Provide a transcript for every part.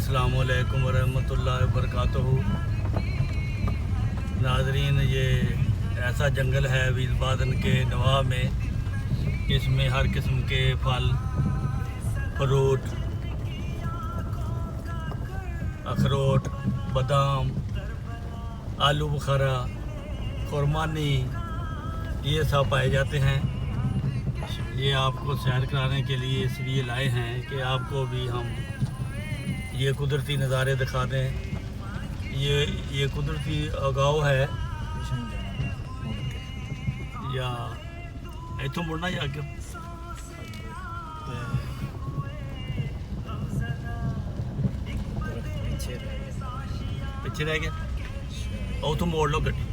अस्सलामु अलैकुम वरहमतुल्लाहि वबरकातुहू। नाज़रीन, ये ऐसा जंगल है वीरबादन के नवाह में, इसमें हर किस्म के फल, फ्रूट, अखरोट, बादाम, आलू बुखारा, खुरमानी, ये सब पाए जाते हैं। ये आपको सैर कराने के लिए इसलिए लाए हैं कि आपको भी हम ये कुदरती नज़ारे दिखा दें। ये कुदरती उगाव है या इतों मुड़ना या अगे पीछे रह गया और तो मोड़ लो गड्डी।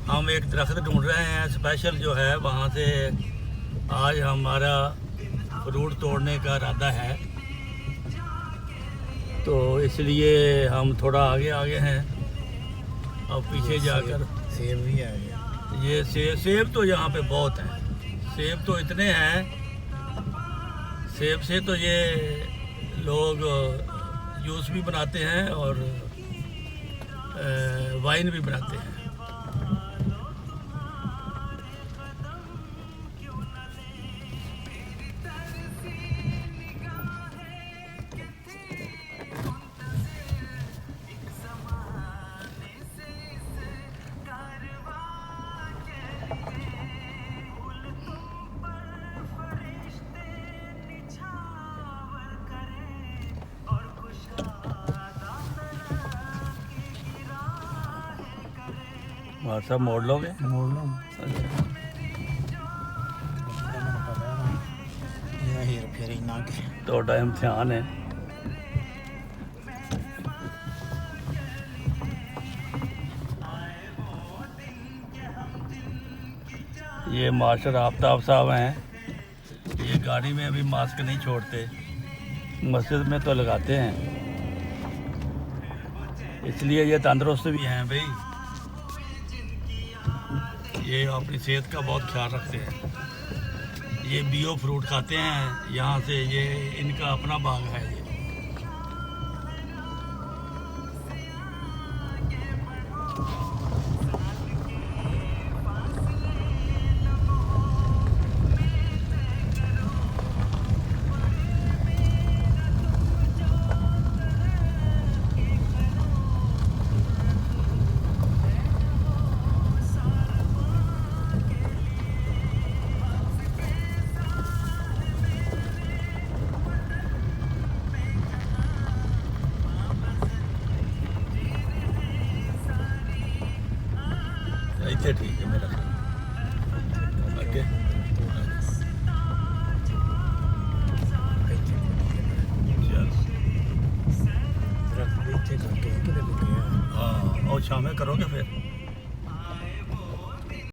हम एक दरख्त ढूंढ रहे हैं स्पेशल जो है, वहाँ से आज हमारा फ्रूट तोड़ने का इरादा है, तो इसलिए हम थोड़ा आगे हैं। और पीछे जाकर सेब भी आ गया। ये सेब तो यहाँ पे बहुत हैं। सेब तो इतने हैं, सेब से तो ये लोग जूस भी बनाते हैं और वाइन भी बनाते हैं। वहाँ सब मोड़ लोगे? मोड़ लो। फिर ना तो टाइम ध्यान है। ये मास्टर आफ्ताब साहब हैं। ये गाड़ी में अभी मास्क नहीं छोड़ते, मस्जिद में तो लगाते हैं, इसलिए ये तंदुरुस्त भी हैं भाई। ये अपनी सेहत का बहुत ख्याल रखते हैं। ये बियो फ्रूट खाते हैं यहाँ से, ये इनका अपना बाग है। ये इतने ठीक है मेरा आगे। हाँ, और शामें करोगे फिर?